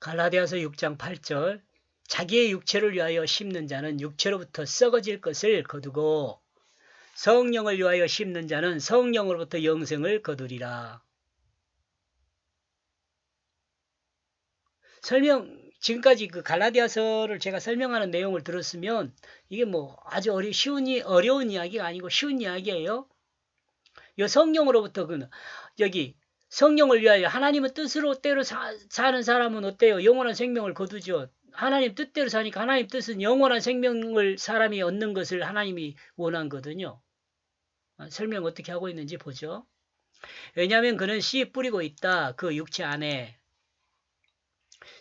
갈라디아서 6장 8절 자기의 육체를 위하여 심는 자는 육체로부터 썩어질 것을 거두고 성령을 위하여 심는 자는 성령으로부터 영생을 거두리라. 지금까지 그 갈라디아서를 제가 설명하는 내용을 들었으면 이게 뭐 아주 어려운 이야기가 아니고 쉬운 이야기예요. 이 성령으로부터 여기 성령을 위하여 하나님의 뜻으로 때로 사는 사람은 어때요? 영원한 생명을 거두죠. 하나님 뜻대로 사니까 하나님 뜻은 영원한 생명을 사람이 얻는 것을 하나님이 원한 거거든요. 설명 어떻게 하고 있는지 보죠. 왜냐하면 그는 씨 뿌리고 있다. 그 육체 안에.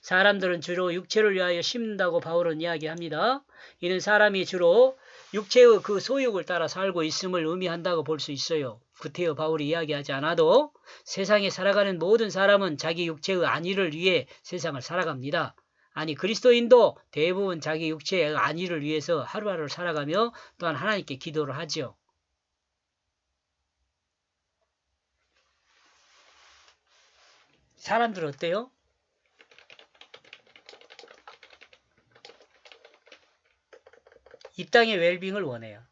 사람들은 주로 육체를 위하여 심는다고 바울은 이야기합니다. 이는 사람이 주로 육체의 그 소욕을 따라 살고 있음을 의미한다고 볼 수 있어요. 구태여 바울이 이야기하지 않아도 세상에 살아가는 모든 사람은 자기 육체의 안위를 위해 세상을 살아갑니다. 아니 그리스도인도 대부분 자기 육체의 안위를 위해서 하루하루를 살아가며 또한 하나님께 기도를 하죠. 사람들은 어때요? 이 땅의 웰빙을 원해요.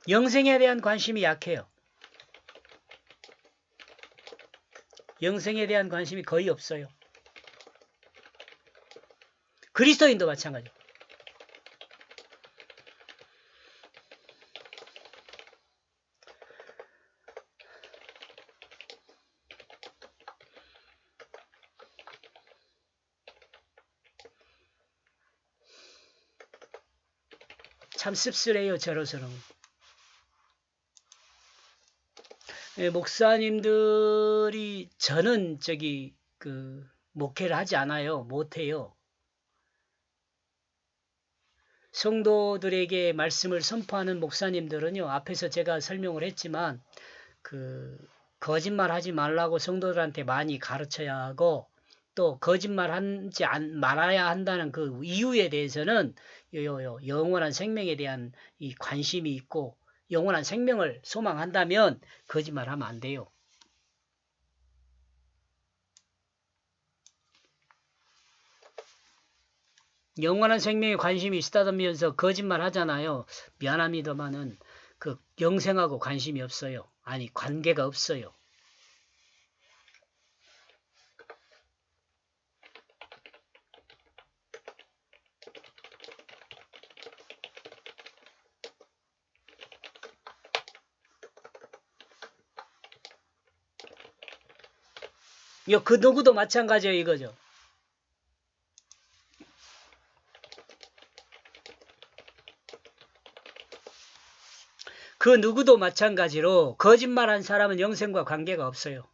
영생에 대한 관심이 약해요. 영생에 대한 관심이 거의 없어요. 그리스도인도 마찬가지예요. 참 씁쓸해요. 저로서는. 목사님들이 저는 목회를 하지 않아요. 못해요. 성도들에게 말씀을 선포하는 목사님들은요. 앞에서 제가 설명을 했지만 거짓말 하지 말라고 성도들한테 많이 가르쳐야 하고 또 거짓말 하지 말아야 한다는 그 이유에 대해서는 영원한 생명에 대한 이 관심이 있고 영원한 생명을 소망한다면 거짓말하면 안 돼요. 영원한 생명에 관심이 있다면서 거짓말 하잖아요. 미안합니다만은 그 영생하고 관심이 없어요. 아니 관계가 없어요. 그 누구도 마찬가지예요. 이거죠. 그 누구도 마찬가지로 거짓말한 사람은 영생과 관계가 없어요.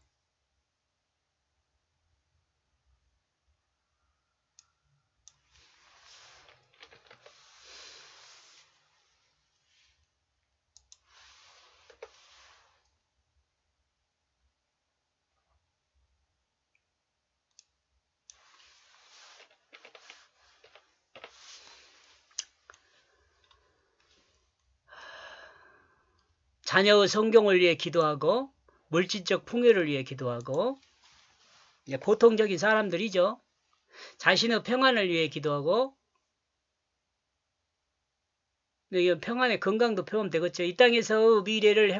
자녀의 성경을 위해 기도하고 물질적 풍요를 위해 기도하고 보통적인 사람들이죠. 자신의 평안을 위해 기도하고 평안의 건강도 포함되겠죠. 이 땅에서 미래의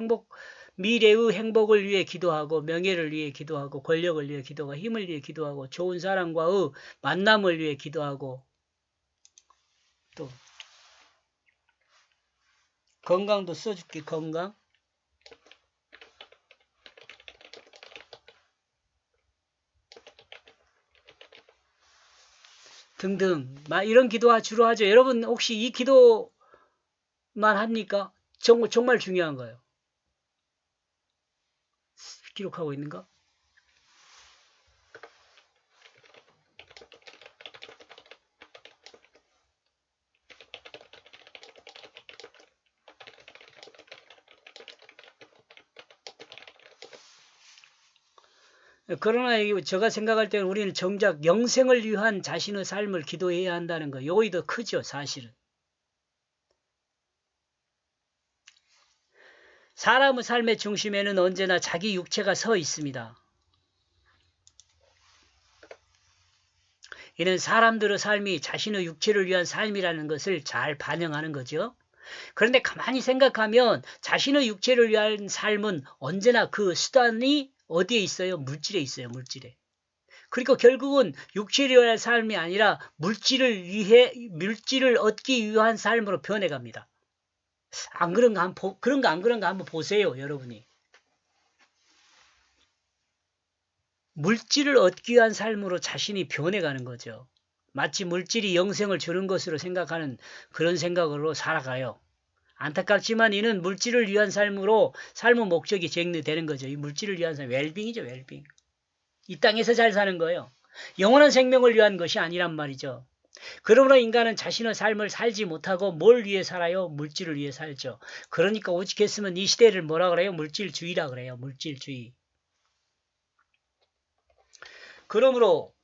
행복을 위해 기도하고 명예를 위해 기도하고 권력을 위해 기도하고 힘을 위해 기도하고 좋은 사람과의 만남을 위해 기도하고 또 건강도 써줄게. 건강 등등 이런 기도 주로 하죠. 여러분 혹시 이 기도만 합니까? 정말 중요한 거예요. 기록하고 있는가? 그러나 제가 생각할 때는 우리는 정작 영생을 위한 자신의 삶을 기도해야 한다는 거. 요게 더 크죠, 사실은. 사람의 삶의 중심에는 언제나 자기 육체가 서 있습니다. 이는 사람들의 삶이 자신의 육체를 위한 삶이라는 것을 잘 반영하는 거죠. 그런데 가만히 생각하면 자신의 육체를 위한 삶은 언제나 그 수단이 어디에 있어요? 물질에 있어요. 물질에. 그러니까 결국은 육체를 위한 삶이 아니라 물질을 얻기 위한 삶으로 변해갑니다. 안 그런가 안 그런가 한번 보세요, 여러분이. 물질을 얻기 위한 삶으로 자신이 변해가는 거죠. 마치 물질이 영생을 주는 것으로 생각하는 그런 생각으로 살아가요. 안타깝지만 이는 물질을 위한 삶으로 삶의 목적이 정리되는 거죠. 이 물질을 위한 삶, 웰빙이죠, 웰빙. 이 땅에서 잘 사는 거예요. 영원한 생명을 위한 것이 아니란 말이죠. 그러므로 인간은 자신의 삶을 살지 못하고 뭘 위해 살아요? 물질을 위해 살죠. 그러니까 오직했으면 이 시대를 뭐라 그래요? 물질주의라 그래요. 물질주의. 그러므로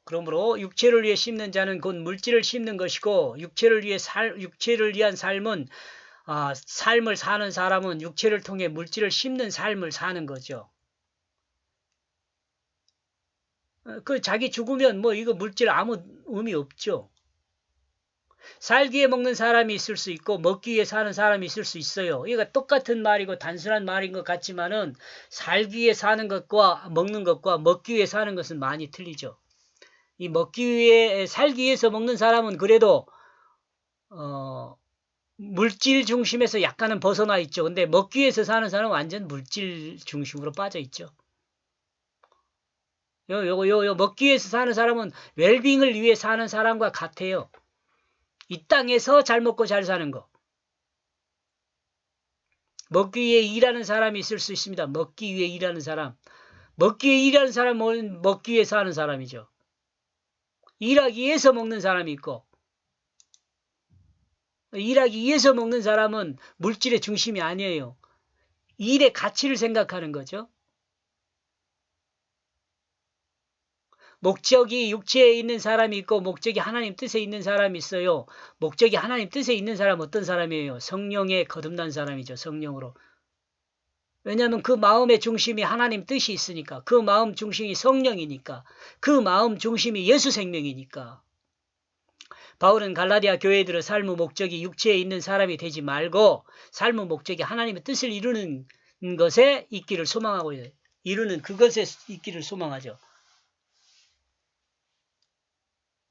육체를 위해 심는 자는 곧 물질을 심는 것이고 육체를 위한 삶은 삶을 사는 사람은 육체를 통해 물질을 심는 삶을 사는 거죠. 그 자기 죽으면 뭐 이거 물질 아무 의미 없죠. 살기 위해 먹는 사람이 있을 수 있고 먹기 위해 사는 사람이 있을 수 있어요. 이거 똑같은 말이고 단순한 말인 것 같지만은 살기 위해 사는 것과 먹는 것과 먹기 위해 사는 것은 많이 틀리죠. 이 살기 위해서 먹는 사람은 그래도 물질 중심에서 약간은 벗어나 있죠. 근데 먹기 위해서 사는 사람은 완전 물질 중심으로 빠져 있죠. 먹기 위해서 사는 사람은 웰빙을 위해 사는 사람과 같아요. 이 땅에서 잘 먹고 잘 사는 거. 먹기 위해 일하는 사람이 있을 수 있습니다. 먹기 위해 일하는 사람. 먹기 위해 일하는 사람은 먹기 위해 사는 사람이죠. 일하기 위해서 먹는 사람이 있고 일하기 위해서 먹는 사람은 물질의 중심이 아니에요. 일의 가치를 생각하는 거죠. 목적이 육체에 있는 사람이 있고 목적이 하나님 뜻에 있는 사람이 있어요. 목적이 하나님 뜻에 있는 사람은 어떤 사람이에요? 성령에 거듭난 사람이죠. 성령으로. 왜냐하면 그 마음의 중심이 하나님 뜻이 있으니까. 그 마음 중심이 성령이니까. 그 마음 중심이 예수 생명이니까. 바울은 갈라디아 교회들의 삶의 목적이 육체에 있는 사람이 되지 말고 삶의 목적이 하나님의 뜻을 이루는 것에 있기를 소망하고 이루는 그것에 있기를 소망하죠.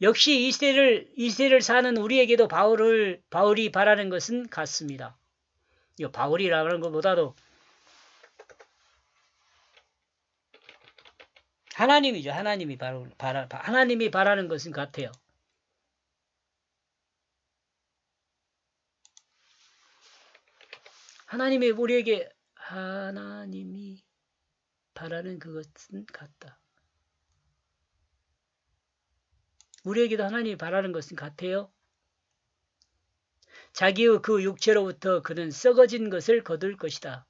역시 이 세대를 사는 우리에게도 바울이 바라는 것은 같습니다. 이 바울이라는 것보다도 하나님이죠. 하나님이 바라는 것은 같아요. 하나님이 바라는 그것은 같다. 우리에게도 하나님이 바라는 것은 같아요. 자기의 그 육체로부터 그는 썩어진 것을 거둘 것이다.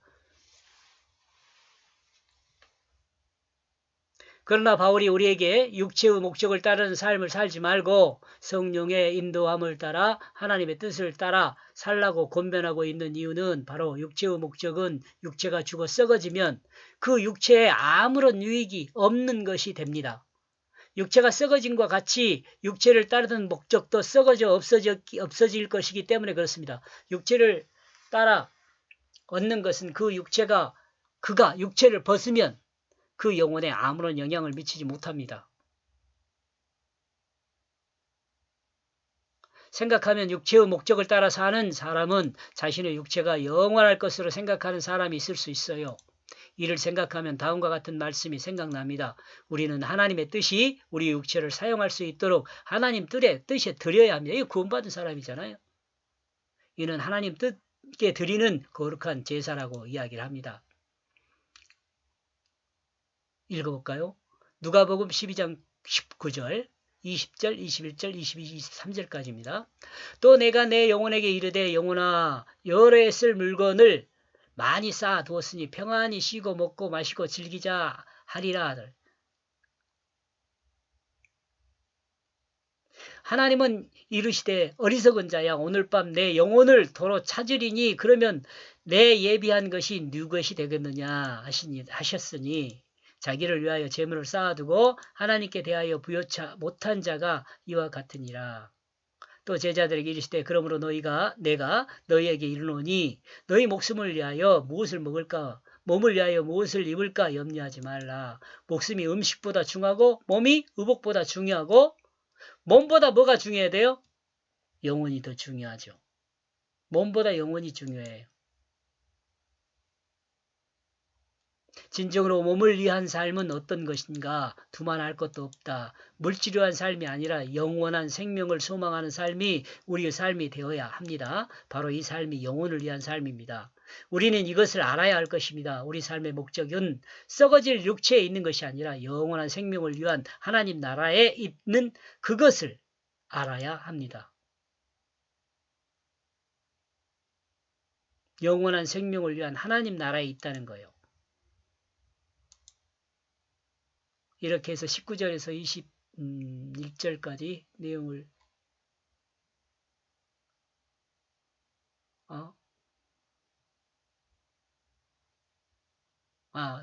그러나 바울이 우리에게 육체의 목적을 따르는 삶을 살지 말고 성령의 인도함을 따라 하나님의 뜻을 따라 살라고 권면하고 있는 이유는 바로 육체의 목적은 육체가 죽어 썩어지면 그 육체에 아무런 유익이 없는 것이 됩니다. 육체가 썩어짐과 같이 육체를 따르는 목적도 썩어져 없어질 것이기 때문에 그렇습니다. 육체를 따라 얻는 것은 그가 육체를 벗으면 그 영혼에 아무런 영향을 미치지 못합니다. 생각하면 육체의 목적을 따라 사는 사람은 자신의 육체가 영원할 것으로 생각하는 사람이 있을 수 있어요. 이를 생각하면 다음과 같은 말씀이 생각납니다. 우리는 하나님의 뜻이 우리 육체를 사용할 수 있도록 하나님 뜻에 드려야 합니다. 이거 구원받은 사람이잖아요. 이는 하나님 뜻께 드리는 거룩한 제사라고 이야기를 합니다. 읽어볼까요? 누가복음 12장 19절, 20절, 21절, 22, 23절까지입니다. 또 내가 내 영혼에게 이르되 영혼아 열에 쓸 물건을 많이 쌓아두었으니 평안히 쉬고 먹고 마시고 즐기자 하리라. 하나님은 이르시되 어리석은 자야 오늘 밤 내 영혼을 도로 찾으리니 그러면 내 예비한 것이 누구것이 되겠느냐 하셨으니 자기를 위하여 재물을 쌓아두고 하나님께 대하여 부요차 못한 자가 이와 같으니라. 또 제자들에게 이르시되 그러므로 내가 너희에게 이르노니 너희 목숨을 위하여 무엇을 먹을까 몸을 위하여 무엇을 입을까 염려하지 말라. 목숨이 음식보다 중하고 몸이 의복보다 중요하고 몸보다 뭐가 중요해야 돼요? 영혼이 더 중요하죠. 몸보다 영혼이 중요해요. 진정으로 몸을 위한 삶은 어떤 것인가? 두말할 것도 없다. 물질위한 삶이 아니라 영원한 생명을 소망하는 삶이 우리의 삶이 되어야 합니다. 바로 이 삶이 영혼을 위한 삶입니다. 우리는 이것을 알아야 할 것입니다. 우리 삶의 목적은 썩어질 육체에 있는 것이 아니라 영원한 생명을 위한 하나님 나라에 있는 그것을 알아야 합니다. 영원한 생명을 위한 하나님 나라에 있다는 거예요. 이렇게 해서 19절에서 21절까지 내용을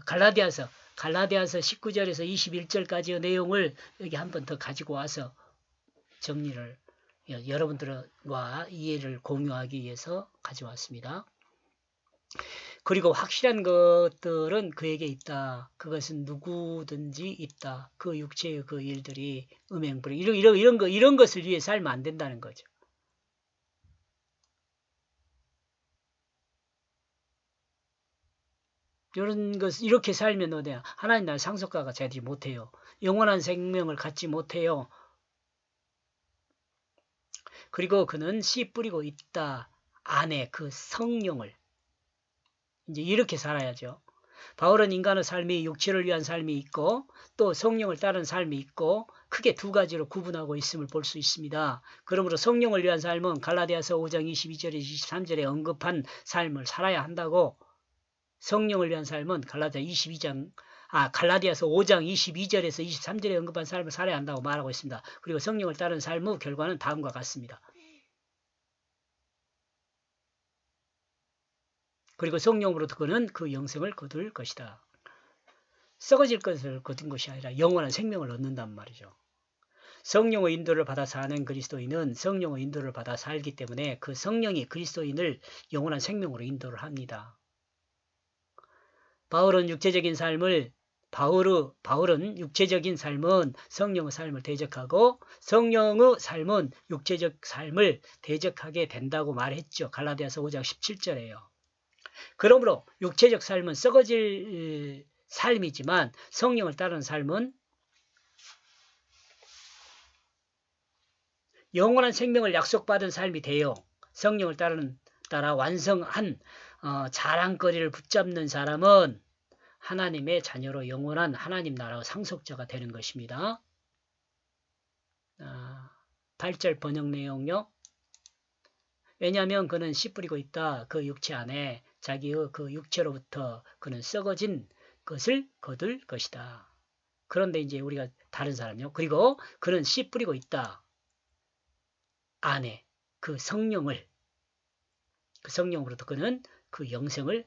갈라디아서 19절에서 21절까지의 내용을 여기 한 번 더 가지고 와서 정리를 여러분들과 이해를 공유하기 위해서 가져왔습니다. 그리고 확실한 것들은 그에게 있다. 그것은 누구든지 있다. 그 육체의 그 일들이 음행불행 이런 것을 위해 살면 안 된다는 거죠. 이런 것 이렇게 살면 어때요? 하나님 나라 상속가가 되지 못해요. 영원한 생명을 갖지 못해요. 그리고 그는 씨 뿌리고 있다. 안에 그 성령을 이제 이렇게 살아야죠. 바울은 인간의 삶이 육체를 위한 삶이 있고 또 성령을 따르는 삶이 있고 크게 두 가지로 구분하고 있음을 볼 수 있습니다. 그러므로 성령을 위한 삶은 갈라디아서 5장 22절에 23절에 언급한 삶을 살아야 한다고 성령을 위한 삶은 갈라디아서 5장 22절에서 23절에 언급한 삶을 살아야 한다고 말하고 있습니다. 그리고 성령을 따르는 삶의 결과는 다음과 같습니다. 그리고 성령으로부터 그는 그 영생을 거둘 것이다. 썩어질 것을 거둔 것이 아니라 영원한 생명을 얻는단 말이죠. 성령의 인도를 받아 사는 그리스도인은 성령의 인도를 받아 살기 때문에 그 성령이 그리스도인을 영원한 생명으로 인도를 합니다. 바울은 육체적인 삶은 성령의 삶을 대적하고 성령의 삶은 육체적 삶을 대적하게 된다고 말했죠. 갈라디아서 5장 17절에요. 그러므로 육체적 삶은 썩어질 삶이지만 성령을 따르는 삶은 영원한 생명을 약속받은 삶이 돼요. 성령을 따라 완성한 자랑거리를 붙잡는 사람은 하나님의 자녀로 영원한 하나님 나라의 상속자가 되는 것입니다. 8절 번역 내용요. 왜냐하면 그는 씨 뿌리고 있다. 그 육체 안에 자기의 그 육체로부터 그는 썩어진 것을 거둘 것이다. 그런데 이제 우리가 다른 사람이요. 그리고 그는 씨 뿌리고 있다. 안에 그 성령으로부터 그는 그 영생을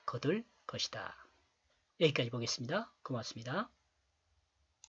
거둘 것이다. 여기까지 보겠습니다. 고맙습니다.